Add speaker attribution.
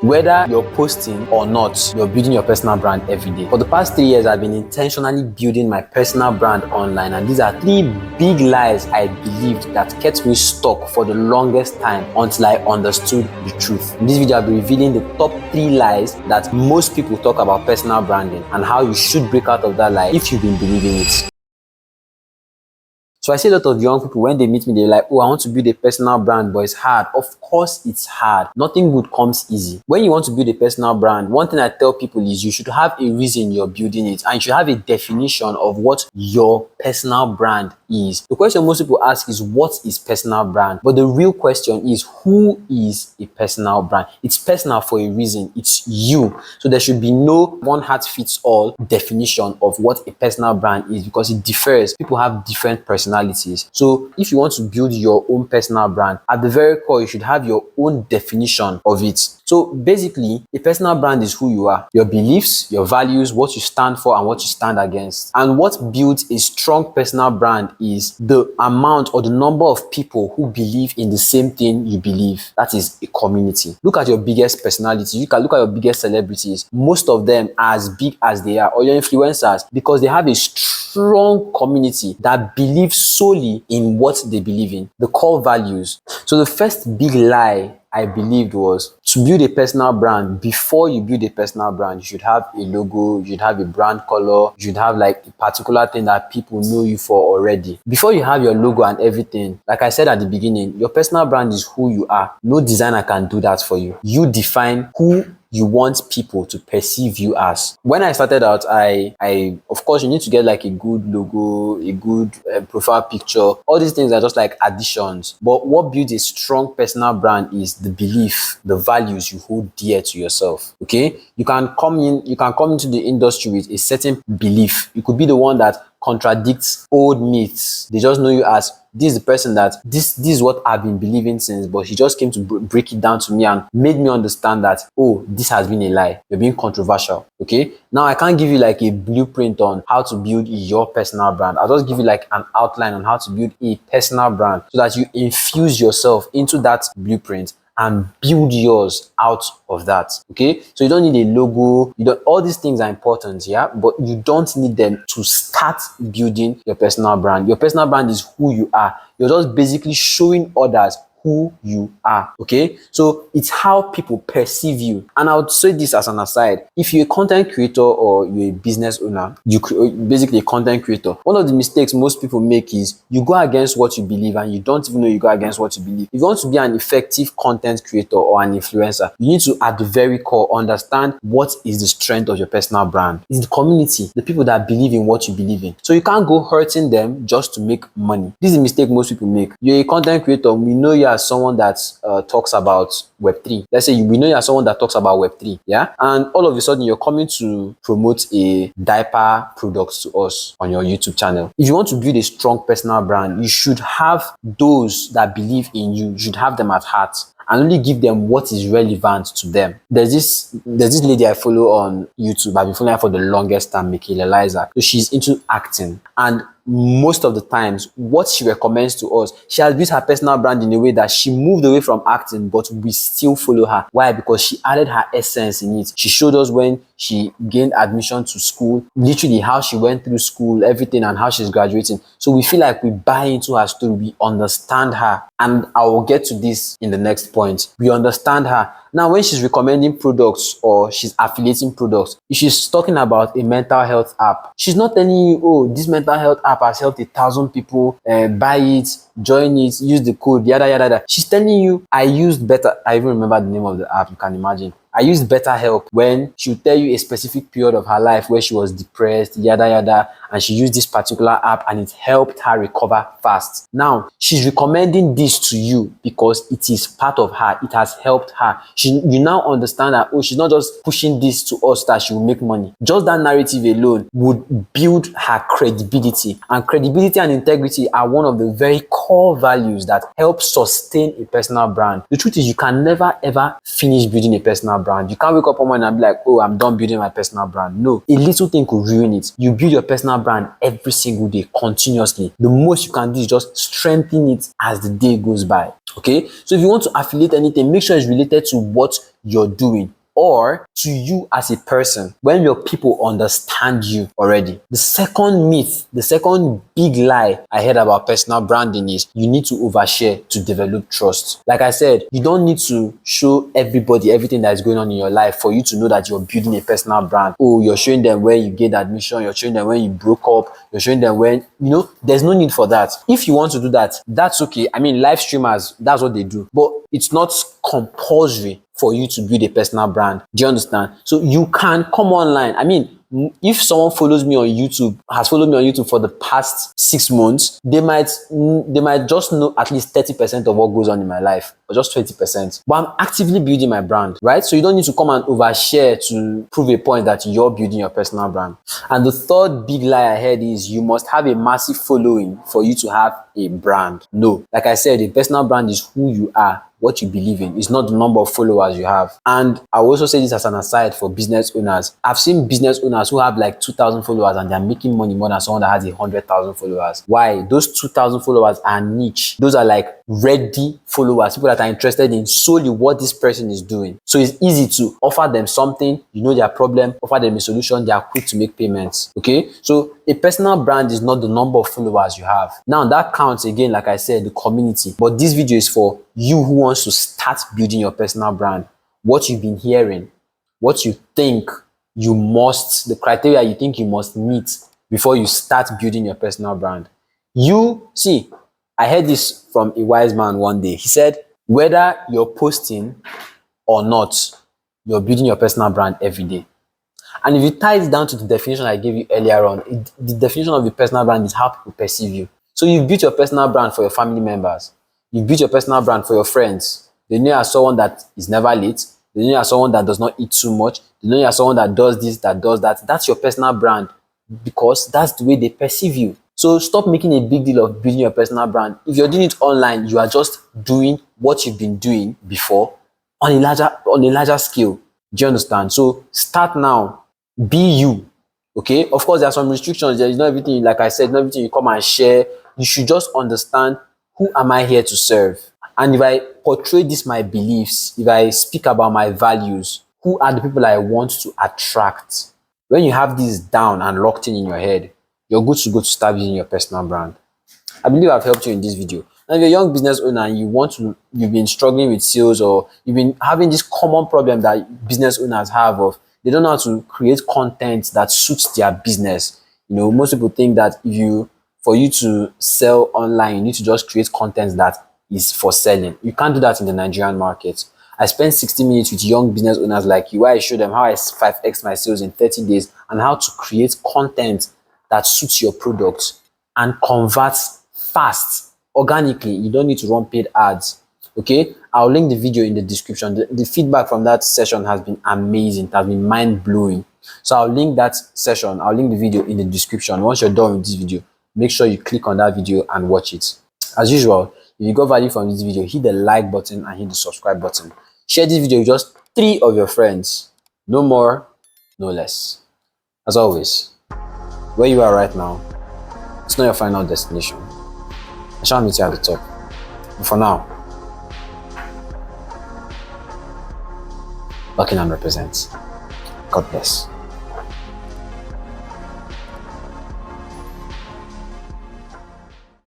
Speaker 1: Whether you're posting or not, you're building your personal brand every day. For the past 3 years, I've been intentionally building my personal brand online, and these are 3 big lies I believed that kept me stuck for the longest time until I understood the truth. In this video, I'll be revealing the top 3 lies that most people talk about personal branding and how you should break out of that lie if you've been believing it. So I see a lot of young people, when they meet me, they're like, oh, I want to build a personal brand, but it's hard. Of course it's hard. Nothing good comes easy. When you want to build a personal brand, one thing I tell people is you should have a reason you're building it, and you should have a definition of what your personal brand is. The question most people ask is, what is personal brand? But the real question is, who is a personal brand? It's personal for a reason. It's you. So there should be no one hat fits all definition of what a personal brand is, because it differs. People have different personalities. So if you want to build your own personal brand, at the very core, you should have your own definition of it. So basically, a personal brand is who you are, your beliefs, your values, what you stand for and what you stand against. And what builds a strong personal brand is the amount or the number of people who believe in the same thing you believe. That is a community. Look at your biggest personalities. You can look at your biggest celebrities. Most of them are as big as they are, or your influencers, because they have a strong community that believes solely in what they believe in, the core values. So the first big lie I believed was, to build a personal brand, before you build a personal brand, you should have a logo, you should have a brand color, you should have like a particular thing that people know you for already. Before you have your logo and everything, like I said at the beginning, your personal brand is who you are. No designer can do that for you. You define who you want people to perceive you as. When I started out, I of course, you need to get like a good logo, a good profile picture. All these things are just like additions. But what builds a strong personal brand is the belief, the values you hold dear to yourself. Okay, you can come into the industry with a certain belief. You could be the one that contradicts old myths. They just know you as, this is the person that this is what I've been believing since, but he just came to break it down to me and made me understand that, oh, this has been a lie. You're being controversial. Okay, now I can't give you like a blueprint on how to build your personal brand. I'll just give you like an outline on how to build a personal brand, so that you infuse yourself into that blueprint and build yours out of that. Okay, so you don't need a logo, all these things are important, yeah, but you don't need them to start building your personal brand. Your personal brand is who you are. You're just basically showing others who you are. Okay, so it's how people perceive you. And I would say this as an aside: if you're a content creator or you're a business owner, basically a content creator, one of the mistakes most people make is you go against what you believe and you don't even know you go against what you believe. If you want to be an effective content creator or an influencer, you need to, at the very core, understand what is the strength of your personal brand. It's the community, the people that believe in what you believe in. So you can't go hurting them just to make money. This is a mistake most people make. You're a content creator, we know you as someone that talks about Web3. Let's say we know you are someone that talks about Web3, yeah? And all of a sudden you're coming to promote a diaper product to us on your YouTube channel. If you want to build a strong personal brand, you should have those that believe in you. You should have them at heart and only give them what is relevant to them. There's this lady I follow on YouTube. I've been following her for the longest time, Michaela Liza. So she's into acting, and most of the times what she recommends to us, she has built her personal brand in a way that she moved away from acting, but we still follow her. Why? Because she added her essence in it. She showed us when she gained admission to school, literally how she went through school, everything, and how she's graduating. So we feel like we buy into her story, we understand her. And I will get to this in the next point. We understand her. Now, when she's recommending products or she's affiliating products, if she's talking about a mental health app, she's not telling you, oh, this mental health app has helped 1,000 people, buy it, join it, use the code, yada, yada, yada. She's telling you, I used better. I even remember the name of the app, you can imagine. I used BetterHelp, when she would tell you a specific period of her life where she was depressed, yada, yada, and she used this particular app and it helped her recover fast. Now, she's recommending this to you because it is part of her. It has helped her. You now understand that, oh, she's not just pushing this to us that she will make money. Just that narrative alone would build her credibility. And credibility and integrity are one of the very core values that help sustain a personal brand. The truth is, you can never ever finish building a personal brand. You can't wake up one morning and be like, oh, I'm done building my personal brand. No, a little thing could ruin it. You build your personal brand every single day, continuously. The most you can do is just strengthen it as the day goes by. Okay, so if you want to affiliate anything, make sure it's related to what you're doing, or to you as a person, when your people understand you already. The second myth, the second big lie I heard about personal branding is you need to overshare to develop trust. Like I said, you don't need to show everybody everything that is going on in your life for you to know that you're building a personal brand. Oh, you're showing them when you gained admission, you're showing them when you broke up, you're showing them when, there's no need for that. If you want to do that, that's okay. I mean, live streamers, that's what they do. But it's not compulsory for you to build a personal brand. Do you understand? So you can come online. I mean, if someone follows me on YouTube, has followed me on YouTube for the past 6 months, they might just know at least 30% of what goes on in my life, or just 20%. But I'm actively building my brand, right? So you don't need to come and overshare to prove a point that you're building your personal brand. And the third big lie I heard is you must have a massive following for you to have a brand. No, like I said, a personal brand is who you are, what you believe in. It's not the number of followers you have. And I will also say this as an aside for business owners. I've seen business owners who have like 2,000 followers and they're making money more than someone that has 100,000 followers. Why? Those 2,000 followers are niche. Those are like ready followers, people that are interested in solely what this person is doing. So it's easy to offer them something, their problem, offer them a solution, they are quick to make payments. Okay? So a personal brand is not the number of followers you have. Now that counts again, like I said, the community. But this video is for you who wants to start building your personal brand. What you've been hearing, what you think the criteria you think you must meet before you start building your personal brand. I heard this from a wise man one day. He said, whether you're posting or not, you're building your personal brand every day. And if you tie it down to the definition I gave you earlier on, the definition of a personal brand is how people perceive you. So you've built your personal brand for your family members. You've built your personal brand for your friends. They know you as someone that is never late. They know you as someone that does not eat too much. They know you as someone that does this, that does that. That's your personal brand because that's the way they perceive you. So stop making a big deal of building your personal brand. If you're doing it online, you are just doing what you've been doing before on a larger scale. Do you understand? So start now. Be you. Okay? Of course, there are some restrictions. There is not everything, like I said, not everything you come and share. You should just understand, who am I here to serve? And if I portray my beliefs, if I speak about my values, who are the people I want to attract? When you have this down and locked in your head, you're good to go to start building your personal brand. I believe I've helped you in this video. Now, if you're a young business owner and you've been struggling with sales, or you've been having this common problem that business owners have of they don't know how to create content that suits their business. Most people think that for you to sell online, you need to just create content that is for selling. You can't do that in the Nigerian market. I spent 60 minutes with young business owners like you, where I show them how I 5x my sales in 30 days and how to create content that suits your product and converts fast, organically. You don't need to run paid ads. Okay, I'll link the video in the description. The feedback from that session has been amazing. It has been mind-blowing. So I'll link that session. I'll link the video in the description. Once you're done with this video, make sure you click on that video and watch it. As usual, if you got value from this video, hit the like button and hit the subscribe button. Share this video with just 3 of your friends. No more, no less. As always, where you are right now, it's not your final destination. I shall meet you at the top. But for now, Buckingham represents. God bless.